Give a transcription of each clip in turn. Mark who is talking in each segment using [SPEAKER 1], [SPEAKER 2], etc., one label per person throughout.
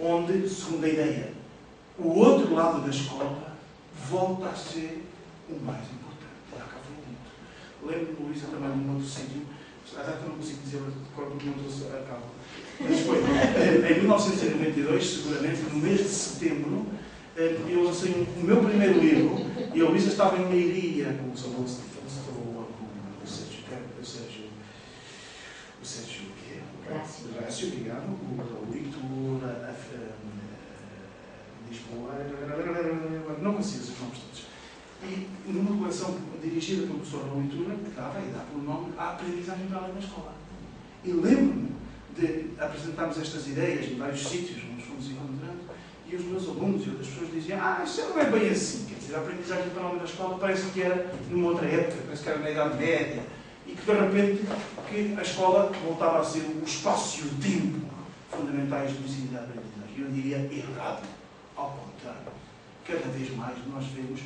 [SPEAKER 1] onde, segundo a ideia, o outro lado da escola volta a ser o mais importante. Já cá foi dito. Lembro-me, Luísa, também num outro sítio, a data não consigo dizer porque não trouxe a cabo, mas foi em 1992, seguramente, no mês de setembro, eu lancei o meu primeiro livro e a Luísa estava em Leiria com o Sérgio Grácio, obrigado, o Leitura, Lisboa, não consigo os nomes todos. E numa coleção dirigida pelo professor da Leitura, que dava e dá pelo nome A Aprendizagem para a na Escola. E lembro-me de apresentarmos estas ideias em vários sítios, nos fomos encontrando, e os meus alunos e outras pessoas diziam: isso não é bem assim, quer dizer, a aprendizagem para a na Escola parece que era numa outra época, parece que era na Idade Média, e que de repente que a escola voltava a ser o espaço e o tempo fundamentais do ensino da aprendizagem. Eu diria errado, ao contrário. Cada vez mais nós vemos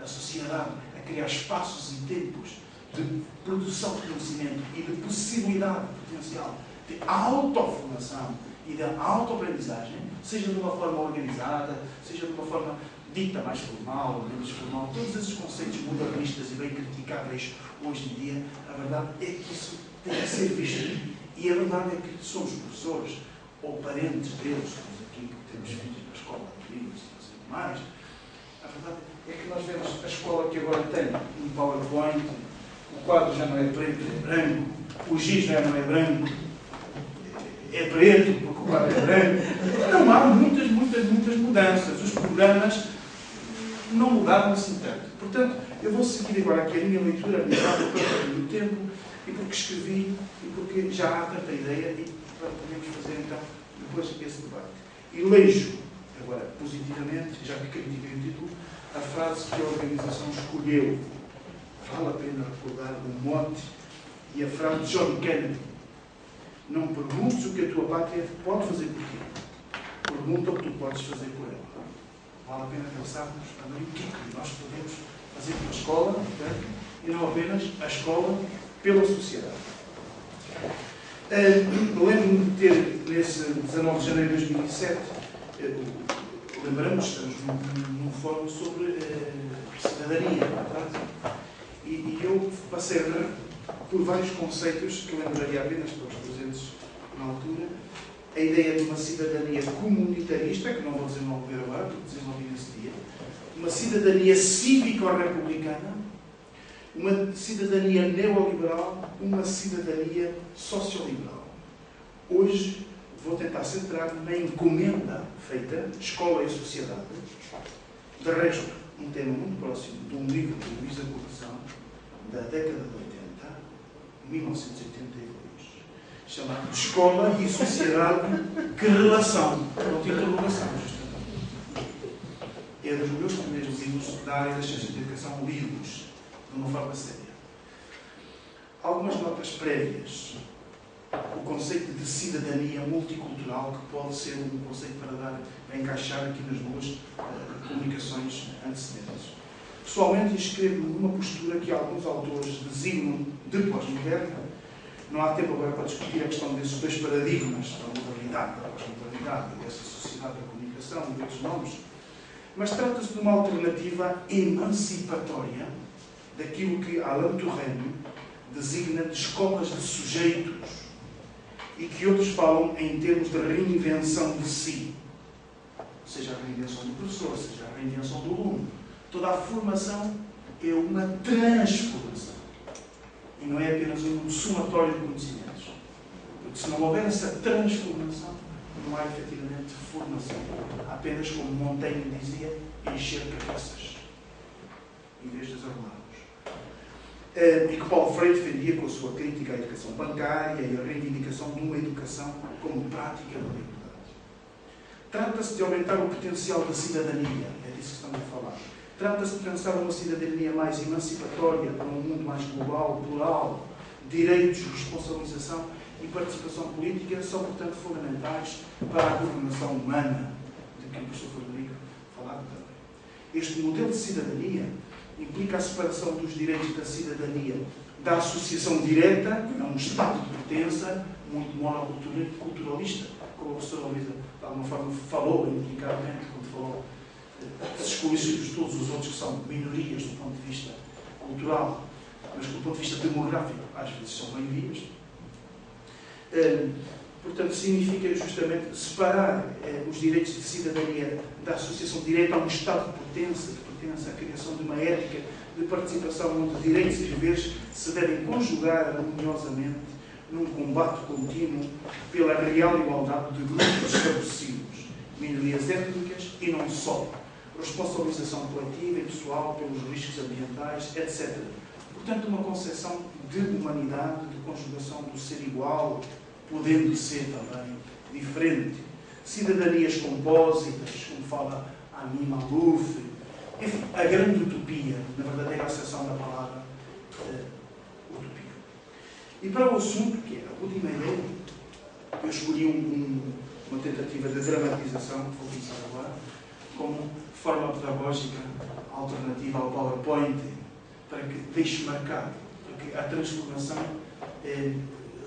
[SPEAKER 1] a sociedade a criar espaços e tempos de produção de conhecimento e de possibilidade potencial de autoformação e de autoaprendizagem, seja de uma forma organizada, seja de uma forma dita mais formal, menos formal, todos esses conceitos modernistas e bem criticáveis hoje em dia, a verdade é que isso tem que ser visto. E a verdade é que somos professores ou parentes deles, estamos aqui que temos filhos na escola de livros e assim mais. A verdade é que nós vemos a escola que agora tem um PowerPoint, o quadro já não é preto, é branco, o giz já não é branco, é preto, porque o quadro é branco. Não há muitas mudanças. Os programas não mudaram assim tanto. Portanto, eu vou seguir agora aqui a minha leitura, habituada pelo tempo, e porque escrevi, e porque já há tanta ideia, e podemos fazer então depois esse debate. E leio agora positivamente, já que critiquei o título, a frase que a organização escolheu. Vale a pena recordar o mote e a frase de John Kennedy: não perguntes o que a tua pátria pode fazer por ti, pergunta o que tu podes fazer por ela. Vale a pena pensarmos também o que nós podemos fazer pela escola, portanto, e não apenas a escola pela sociedade. Lembro-me de ter, nesse 19 de janeiro de 2007, lembramos, estamos num fórum sobre cidadania, e eu passei por vários conceitos que lembraria apenas para os presentes na altura. A ideia de uma cidadania comunitarista, que não vou desenvolver agora, porque desenvolvi nesse dia, uma cidadania cívico-republicana, uma cidadania neoliberal, uma cidadania socioliberal. Hoje vou tentar centrar-me na encomenda feita, Escola e Sociedade, de resto, um tema muito próximo de um livro de Luísa Coração, da década de 80, 1982, chamado Escola e Sociedade, que relação? Ponto de interrogação, justamente. É dos meus primeiros livros da área da ciência da educação lidos de uma forma séria. Algumas notas prévias. O conceito de cidadania multicultural, que pode ser um conceito para encaixar aqui nas duas comunicações antecedentes. Pessoalmente, escrevo numa postura que alguns autores designam de pós-moderna. Não há tempo agora para discutir a questão desses dois paradigmas, da modernidade, da pós-modernidade, dessa sociedade da comunicação e de outros nomes, mas trata-se de uma alternativa emancipatória daquilo que Alain Touraine designa de escolas de sujeitos e que outros falam em termos de reinvenção de si. Seja a reinvenção do professor, seja a reinvenção do aluno. Toda a formação é uma transformação. E não é apenas um somatório de conhecimentos. Porque se não houver essa transformação, não há efetivamente formação. Apenas, como Montaigne dizia, encher cabeças, em vez de desarrumarmos. E que Paulo Freire defendia com a sua crítica à educação bancária e a reivindicação de uma educação como prática da liberdade. Trata-se de aumentar o potencial da cidadania, é disso que estamos a falar. Trata-se de pensar uma cidadania mais emancipatória para um mundo mais global, plural. Direitos, responsabilização e participação política são, portanto, fundamentais para a governação humana, de que o professor Frederico falava também. Este modelo de cidadania implica a separação dos direitos da cidadania da associação direta a um Estado de pertença muito monoculturalista, como a professora Luísa de alguma forma falou implicarmente, quando falou de excluir todos os outros que são minorias do ponto de vista cultural, mas do ponto de vista demográfico, às vezes são bem-vindas. Portanto, significa justamente separar os direitos de cidadania da associação de direito a um Estado de potência, que pertence à criação de uma ética de participação onde direitos e deveres se devem conjugar harmoniosamente num combate contínuo pela real igualdade de grupos estabelecidos, minorias étnicas e não só, responsabilização coletiva e pessoal pelos riscos ambientais, etc. Portanto, uma concepção de humanidade, de conjugação do ser igual, podendo ser também diferente. Cidadanias compósitas, como fala Amin Maalouf, enfim, a grande utopia, na verdadeira acessão da palavra utopia. E para o assunto, que é a última ideia, eu escolhi uma tentativa de dramatização, que vou começar agora, como forma pedagógica alternativa ao PowerPoint, para que deixe marcado, para que a transformação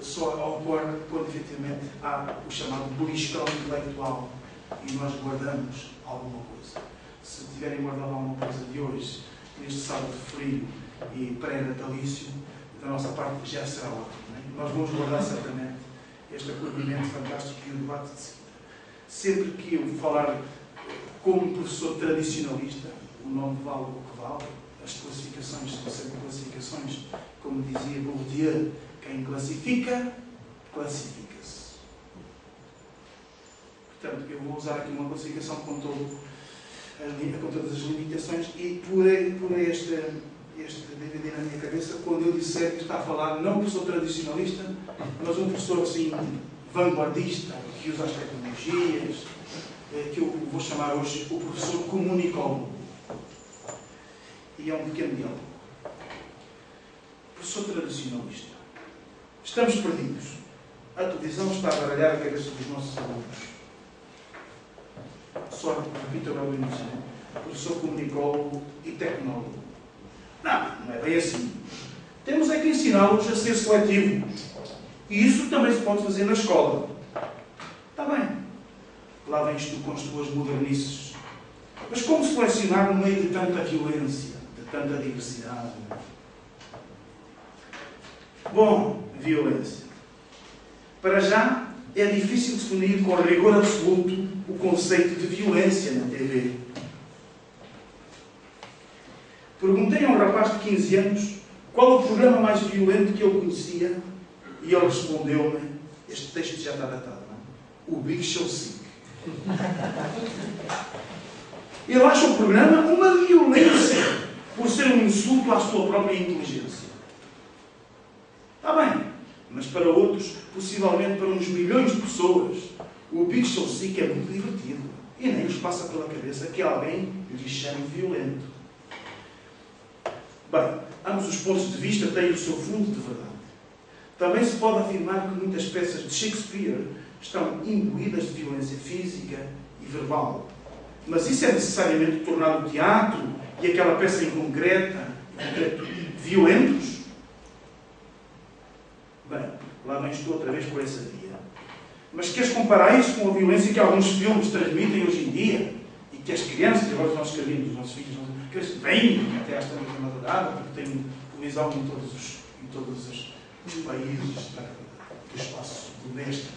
[SPEAKER 1] só ocorre quando efetivamente há o chamado beliscão intelectual e nós guardamos alguma coisa. Se tiverem guardado alguma coisa de hoje, neste sábado frio e pré-natalício, da nossa parte já será ótimo. Nós vamos guardar certamente este acolhimento fantástico e o debate de seguida. Sempre que eu falar como professor tradicionalista, o nome vale o que vale, as classificações são sempre classificações, como dizia Bourdieu, quem classifica, classifica-se. Portanto, eu vou usar aqui uma classificação com todas as limitações e por este DVD na minha cabeça, quando eu disser que está a falar não um professor tradicionalista, mas um professor assim, vanguardista, que usa as tecnologias, que eu vou chamar hoje o professor comunicólogo. E é um pequeno diálogo. Professor tradicionalista. Estamos perdidos. A televisão está a baralhar a cabeça dos nossos alunos. Só repito agora o início. Professor comunicólogo e tecnólogo. Não é bem assim. Temos é que ensiná-los a ser seletivos. E isso também se pode fazer na escola. Está bem. Lá vens tu com as tuas modernices. Mas como selecionar no meio de tanta violência, de tanta diversidade? Bom, violência. Para já, é difícil definir com rigor absoluto o conceito de violência na TV. Perguntei a um rapaz de 15 anos qual o programa mais violento que ele conhecia e ele respondeu-me, este texto já está datado, não? O Big Show 5. Ele acha o programa uma violência por ser um insulto à sua própria inteligência. Está bem, mas para outros, possivelmente para uns milhões de pessoas, o Big Show 5 é muito divertido e nem lhes passa pela cabeça que alguém lhe chame violento. Bem, ambos os pontos de vista têm o seu fundo de verdade. Também se pode afirmar que muitas peças de Shakespeare estão imbuídas de violência física e verbal. Mas isso é necessariamente tornar o teatro e aquela peça em concreto violentos? Bem, lá vens tu outra vez por essa via. Mas queres comparar isso com a violência que alguns filmes transmitem hoje em dia? E que as crianças, agora os nossos carinhos, os nossos filhos, que eles vêm até às tantas da madrugada, porque têm televisão em todos os países do espaço doméstico,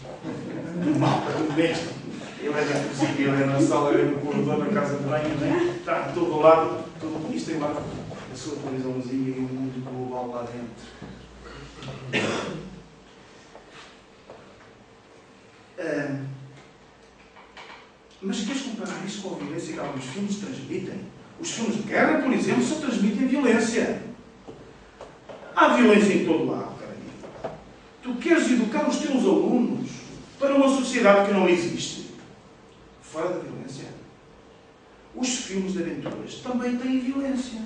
[SPEAKER 1] do mapa doméstico. Ele é na cozinha, ele é na sala, ele é no corredor, na casa de banho, né? Está a todo lado, tudo isto tem lá a sua televisãozinha e o mundo global lá dentro. Mas queres comparar isso com a violência que alguns filmes transmitem? Os filmes de guerra, por exemplo, só transmitem violência. Há violência em todo lado. Tu queres educar os teus alunos para uma sociedade que não existe? Fora da violência. Os filmes de aventuras também têm violência.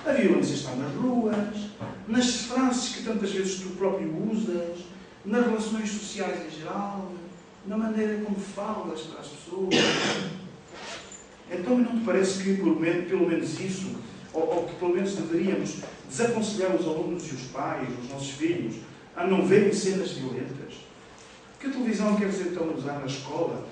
[SPEAKER 1] A violência está nas ruas, nas frases que tantas vezes tu próprio usas, nas relações sociais em geral, na maneira como falas para as pessoas. Então não te parece que pelo menos isso, ou que pelo menos deveríamos desaconselhar os alunos e os pais, os nossos filhos, a não verem cenas violentas? Que a televisão quer dizer então usar na escola